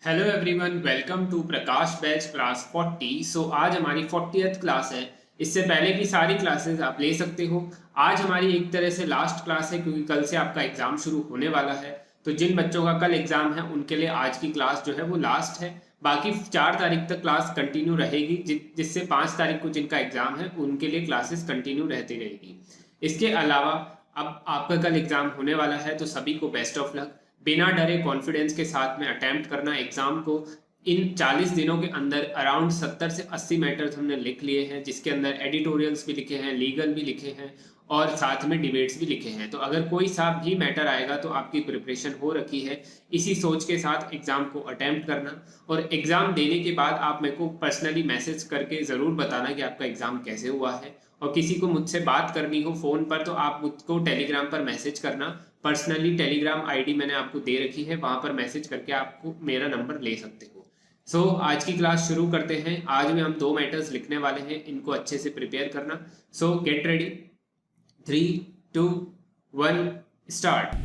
Hello everyone, welcome to Prakash batch class 40। आज हमारी 40th class है। इससे पहले की सारी क्लासेस आप ले सकते हो। आज हमारी एक तरह से लास्ट क्लास है क्योंकि कल से आपका एग्जाम शुरू होने वाला है। तो जिन बच्चों का कल एग्जाम है उनके लिए आज की क्लास जो है वो लास्ट है। बाकी 4 तारीख तक क्लास कंटिन्यू रहेगी, जिससे 5 तारीख को जिनका एग्जाम है उनके लिए क्लासेस कंटिन्यू रहती रहेगी। इसके अलावा अब आपका कल एग्जाम होने वाला है, तो सभी को बेस्ट ऑफ लक। बिना डरे कॉन्फिडेंस के साथ में अटेम्प्ट करना एग्जाम को। इन 40 दिनों के अंदर अराउंड 70 से 80 मैटर्स हमने लिख लिए हैं, जिसके अंदर एडिटोरियल्स भी लिखे हैं, लीगल भी लिखे हैं और साथ में डिबेट्स भी लिखे हैं। तो अगर कोई सा भी मैटर आएगा तो आपकी प्रिपरेशन हो रखी है। इसी सोच के साथ एग्जाम को अटेम्प्ट करना और एग्जाम देने के बाद आप मेरे को पर्सनली मैसेज करके ज़रूर बताना कि आपका एग्जाम कैसे हुआ है। और किसी को मुझसे बात करनी हो फ़ोन पर तो आप मुझको टेलीग्राम पर मैसेज करना। पर्सनली टेलीग्राम आईडी मैंने आपको दे रखी है, वहां पर मैसेज करके आपको मेरा नंबर ले सकते हो। आज की क्लास शुरू करते हैं। आज में हम 2 मैटर्स लिखने वाले हैं, इनको अच्छे से प्रिपेयर करना। Get ready. 3, 2, 1 start.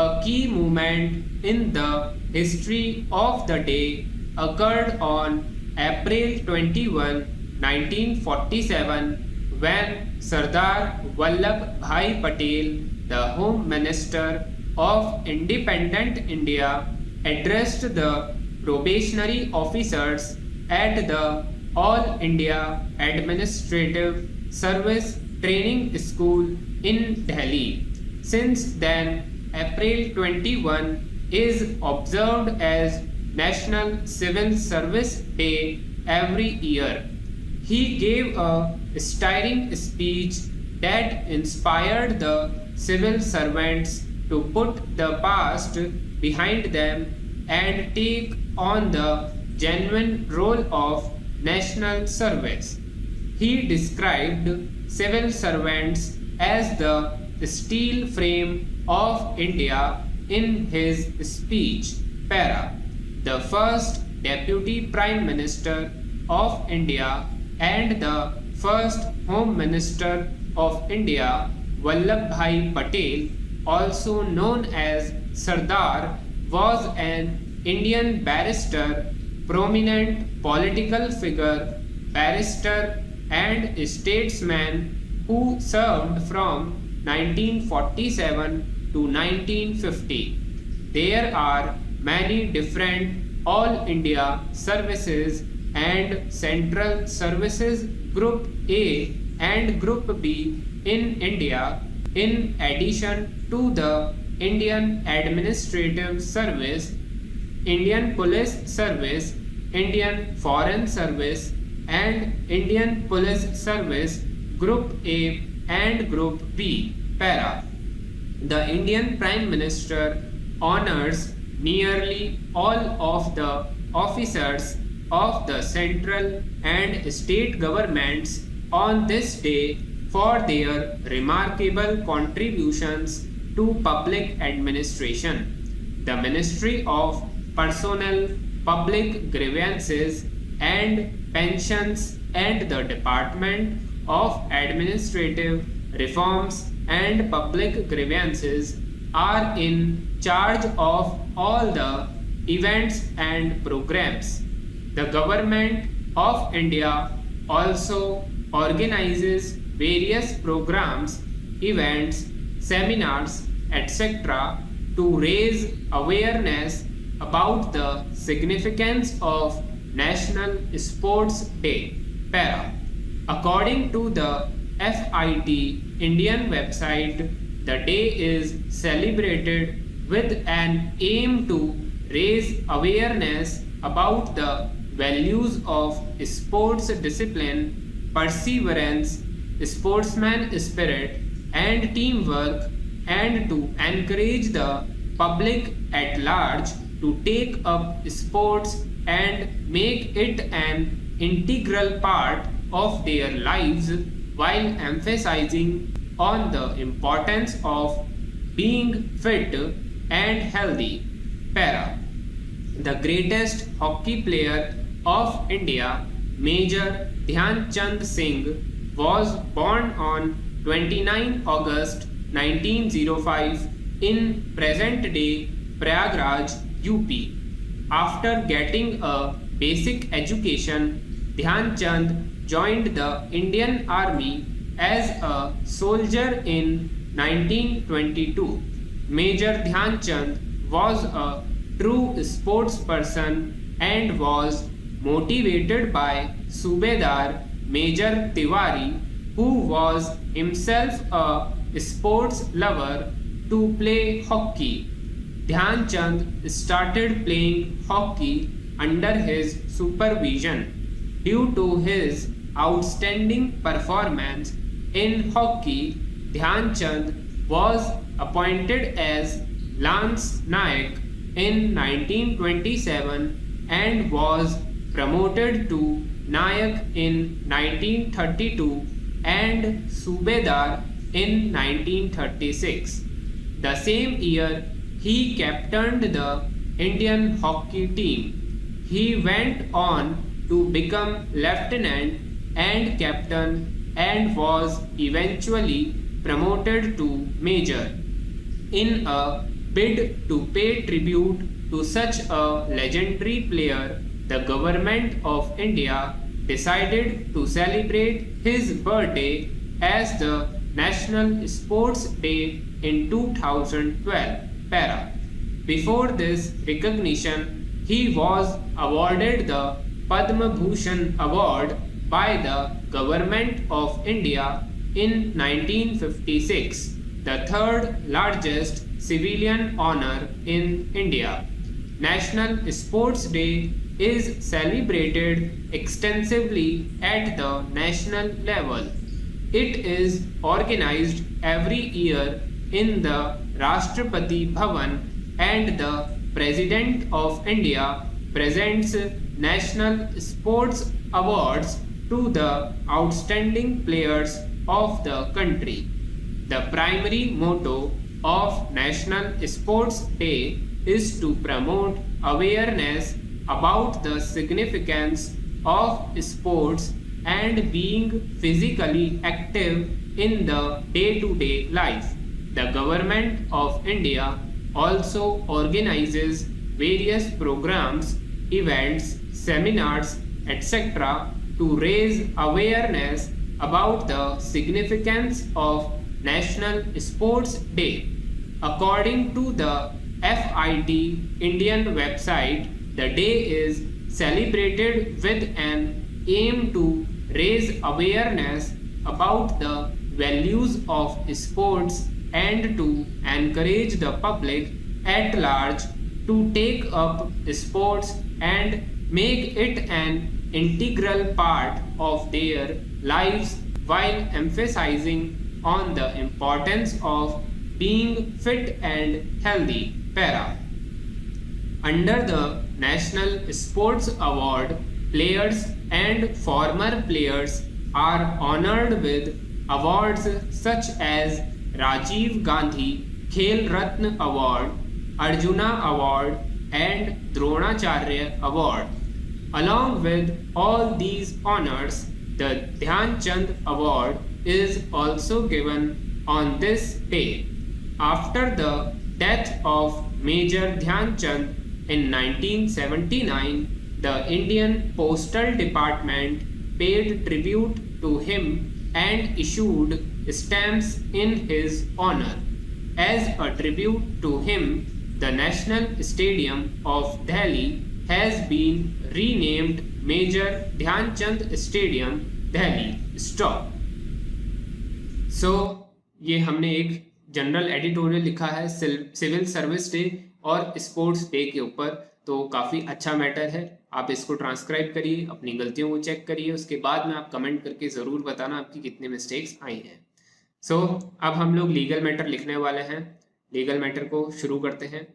A key moment in the history of the day occurred on April 21, 1947 when Sardar Vallabhbhai Patel, the Home Minister of Independent India, addressed the probationary officers at the All India Administrative Service Training School in Delhi. Since then, April 21 is observed as National Civil Service Day every year. He gave a stirring speech that inspired the civil servants to put the past behind them and take on the genuine role of national service. He described civil servants as the steel frame of India in his speech. Para. The first Deputy Prime Minister of India and the first Home Minister of India, Vallabhbhai Patel, also known as Sardar, was an Indian barrister, prominent political figure, barrister and statesman who served from 1947 to 1950. There are many different All India services and Central Services Group A and Group B in India, in addition to the Indian Administrative Service, Indian Police Service, Indian Foreign Service and Indian Police Service Group A and Group B. Para. The Indian Prime Minister honors nearly all of the officers of the central and state governments on this day for their remarkable contributions to public administration. The Ministry of Personnel, Public Grievances and Pensions and the Department of Administrative Reforms and Public Grievances are in charge of all the events and programs. The Government of India also organizes various programs, events, seminars, etc. to raise awareness about the significance of National Sports Day. Para. According to the FIT Indian website, the day is celebrated with an aim to raise awareness about the values of sports discipline, perseverance, sportsman spirit, and teamwork, and to encourage the public at large to take up sports and make it an integral part of their lives, while emphasizing on the importance of being fit and healthy. Para. The greatest hockey player of India, Major Dhyan Chand Singh, was born on 29 August 1905 in present-day Prayagraj, UP. After getting a basic education, Dhyan Chand joined the Indian Army as a soldier in 1922. Major Dhyan Chand was a true sports person and was motivated by Subedar Major Tiwari, who was himself a sports lover, to play hockey. Dhyan Chand started playing hockey under his supervision. Due to his outstanding performance in hockey, Dhyan Chand was appointed as Lance Nayak in 1927 and was promoted to Nayak in 1932 and Subedar in 1936. The same year, he captained the Indian hockey team. He went on to become lieutenant and captain and was eventually promoted to major. In a bid to pay tribute to such a legendary player, the government of India decided to celebrate his birthday as the National Sports Day in 2012. Para. Before this recognition, he was awarded the Padma Bhushan Award by the Government of India in 1956, the third largest civilian honor in India. National Sports Day is celebrated extensively at the national level. It is organized every year in the Rashtrapati Bhavan, and the President of India presents National Sports Awards to the outstanding players of the country. The primary motto of National Sports Day is to promote awareness about the significance of sports and being physically active in the day-to-day life. The Government of India also organizes various programs, events, seminars, etc. to raise awareness about the significance of National Sports Day. According to the FIT Indian website, the day is celebrated with an aim to raise awareness about the values of sports and to encourage the public at large to take up sports and make it an integral part of their lives, while emphasizing on the importance of being fit and healthy. Para. Under the National Sports Award, players and former players are honored with awards such as Rajiv Gandhi Khel Ratna Award, Arjuna Award, and Dronacharya Award. Along with all these honors, the Dhyan Chand Award is also given on this day. After the death of Major Dhyan Chand in 1979, the Indian Postal Department paid tribute to him and issued stamps in his honor. As a tribute to him, the National Stadium of Delhi has been renamed Major Dhyan Chand Stadium, Delhi. Stop. So, ये हमने एक general editorial लिखा है civil service day और sports day के ऊपर, तो काफ़ी अच्छा मैटर है। आप इसको ट्रांसक्राइब करिए, अपनी गलतियों को चेक करिए, उसके बाद में आप कमेंट करके ज़रूर बताना आपकी कितने मिस्टेक्स आई हैं। सो अब हम लोग लीगल मैटर लिखने वाले हैं। लीगल मैटर को शुरू करते हैं।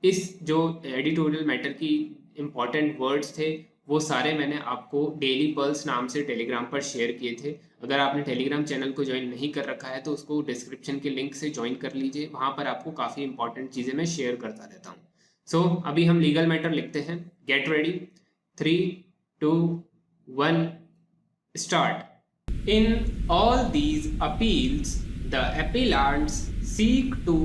इस जो एडिटोरियल मैटर की इम्पॉर्टेंट वर्ड्स थे वो सारे मैंने आपको डेली पल्स नाम से टेलीग्राम पर शेयर किए थे। अगर आपने टेलीग्राम चैनल को ज्वाइन नहीं कर रखा है तो उसको डिस्क्रिप्शन के लिंक से ज्वाइन कर लीजिए, वहाँ पर आपको काफ़ी इंपॉर्टेंट चीज़ें मैं शेयर करता रहता हूँ। सो अभी हम लीगल मैटर लिखते हैं। Get ready, 3, 2, 1, start. In all these appeals, the appellants seek to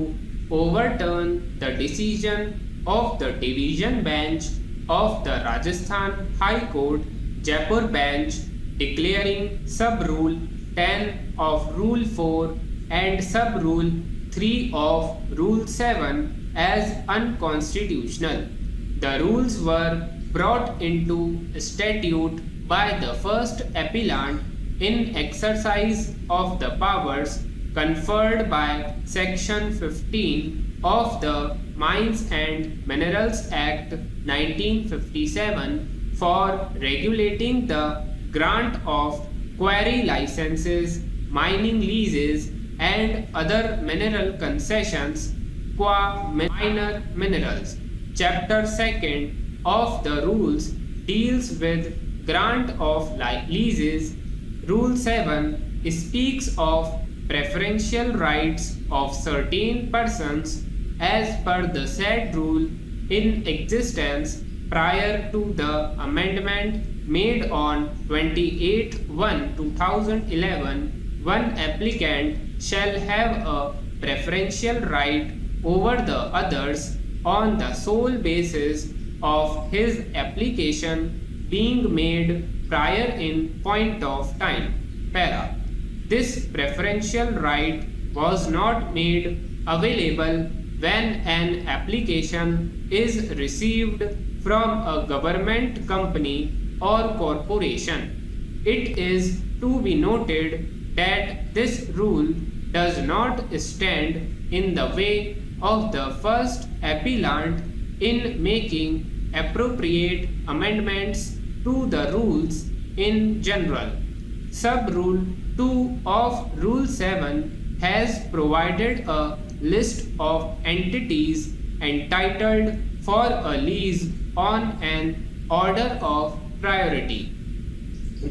overturn the decision of the division bench of the Rajasthan High Court Jaipur bench declaring sub-rule 10 of Rule 4 and sub-rule 3 of Rule 7 as unconstitutional. The rules were brought into statute by the first appellant in exercise of the powers conferred by Section 15 of the Mines and Minerals Act 1957 for regulating the grant of quarry licenses, mining leases, and other mineral concessions qua minor minerals. Chapter 2nd of the rules deals with grant of leases. Rule 7 speaks of preferential rights of certain persons as per the said rule in existence prior to the amendment made on 28/1/2011. One applicant shall have a preferential right over the others on the sole basis of his application being made prior in point of time. Para. This preferential right was not made available when an application is received from a government company or corporation. It is to be noted that this rule does not stand in the way of the first appellant in making appropriate amendments to the rules in general. Sub-rule 2 of Rule 7 has provided a list of entities entitled for a lease on an order of priority.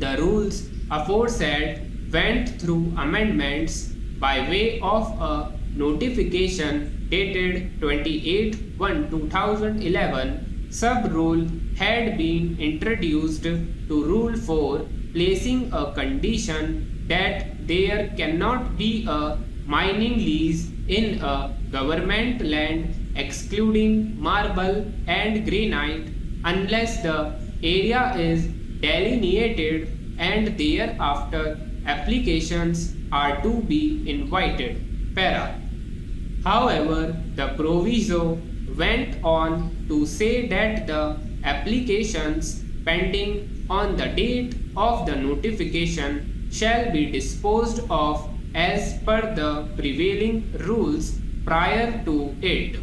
The rules aforesaid went through amendments by way of a notification dated 28/1/2011. Sub-rule had been introduced to Rule 4, placing a condition that there cannot be a mining lease in a government land excluding marble and granite unless the area is delineated and thereafter applications are to be invited. Para. However, the proviso went on to say that the applications pending on the date of the notification shall be disposed of as per the prevailing rules prior to it.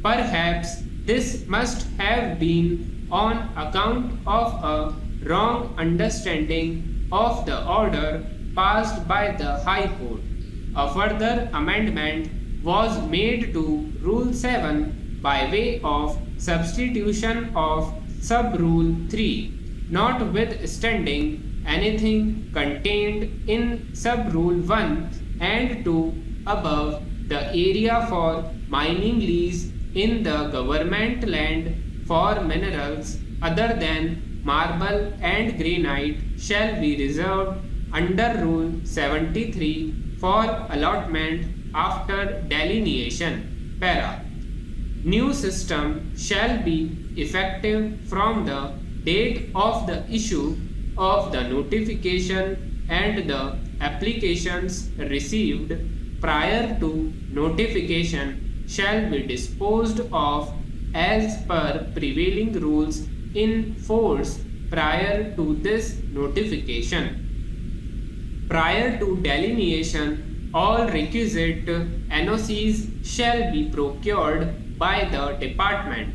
Perhaps this must have been on account of a wrong understanding of the order passed by the High Court. A further amendment was made to Rule 7 by way of substitution of Sub-Rule 3, notwithstanding anything contained in Sub-Rule 1 and 2 above. The area for mining lease in the government land for minerals other than marble and granite shall be reserved under Rule 73 for allotment after delineation. Para. New system shall be effective from the date of the issue of the notification and the applications received prior to notification shall be disposed of as per prevailing rules in force prior to this notification. Prior to delineation, all requisite NOCs shall be procured by the department.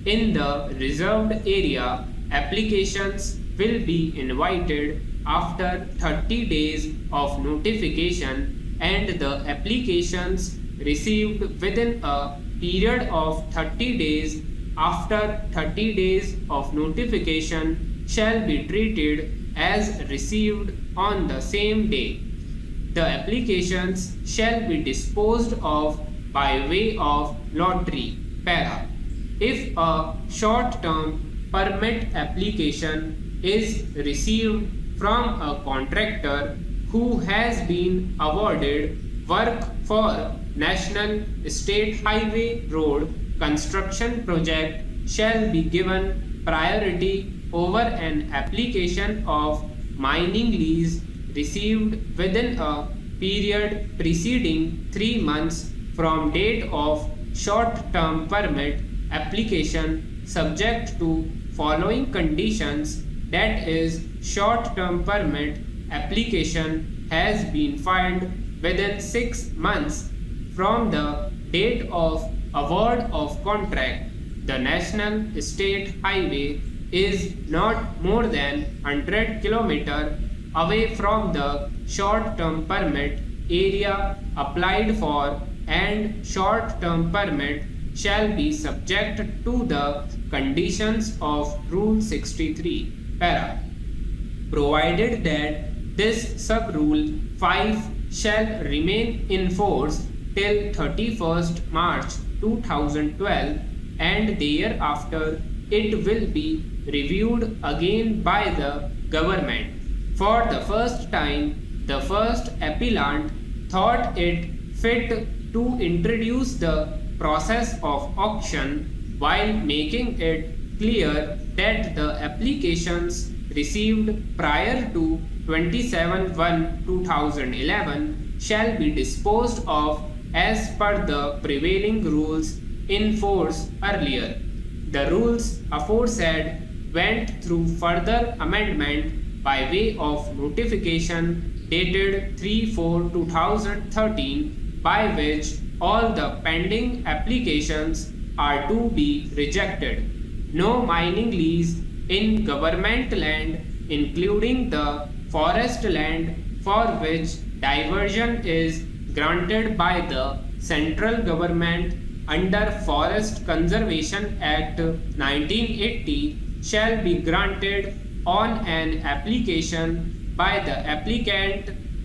In the reserved area, applications will be invited after 30 days of notification, and the applications received within a period of 30 days after 30 days of notification shall be treated as received on the same day. The applications shall be disposed of by way of lottery. Para. If a short-term permit application is received from a contractor who has been awarded work for National State Highway Road construction project, shall be given priority over an application of mining lease received within a period preceding 3 months from date of short-term permit application subject to following conditions, that is, short-term permit application has been filed within 6 months from the date of award of contract. The national state highway is not more than 100 km away from the short-term permit area applied for, and short-term permit shall be subject to the conditions of Rule 63 para, provided that this sub-rule 5 shall remain in force till 31st March 2012, and thereafter it will be reviewed again by the government. For the first time, the first appellant thought it fit to introduce the process of auction while making it clear that the applications received prior to 27/1/2011 shall be disposed of as per the prevailing rules in force earlier. The rules aforesaid went through further amendment by way of notification dated 3/4/2013, by which all the pending applications are to be rejected. No mining lease in government land, including the forest land for which diversion is granted by the central government under Forest Conservation Act 1980, shall be granted on an application by the applicant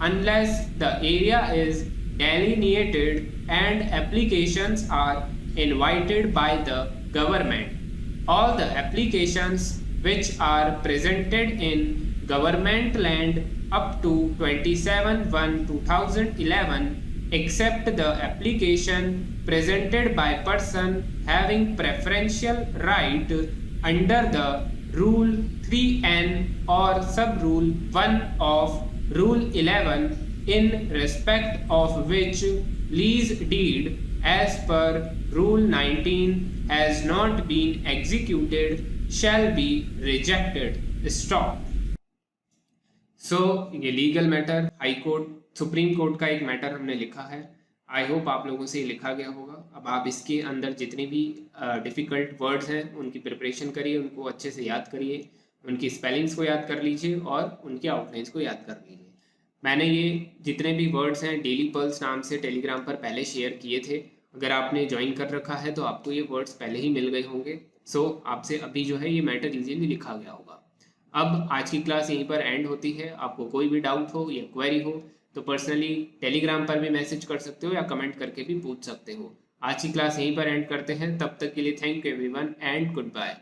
unless the area is delineated and applications are invited by the government. All the applications which are presented in government land up to 27/1/2011, except the application presented by person having preferential right under the Rule 3N or Sub-Rule 1 of Rule 11, in respect of which lease deed as per Rule 19 has not been executed, shall be rejected. Stop. So ये legal matter high court supreme court का एक matter हमने लिखा है। I hope आप लोगों से लिखा गया होगा। अब आप इसके अंदर जितने भी डिफ़िकल्ट वर्ड्स हैं उनकी प्रिपरेशन करिए, उनको अच्छे से याद करिए, उनकी स्पेलिंग्स को याद कर लीजिए और उनके आउटलाइंस को याद कर लीजिए। मैंने ये जितने भी वर्ड्स हैं डेली पल्स नाम से टेलीग्राम पर पहले शेयर किए थे। अगर आपने ज्वाइन कर रखा है तो आपको ये वर्ड्स पहले ही मिल गए होंगे। सो आपसे अभी जो है ये मैटर इजीली लिखा गया होगा। अब आज की क्लास यहीं पर एंड होती है। आपको कोई भी डाउट हो या क्वेरी हो तो पर्सनली टेलीग्राम पर भी मैसेज कर सकते हो या कमेंट करके भी पूछ सकते हो। आज की क्लास यहीं पर एंड करते हैं। तब तक के लिए thank you everyone and good bye.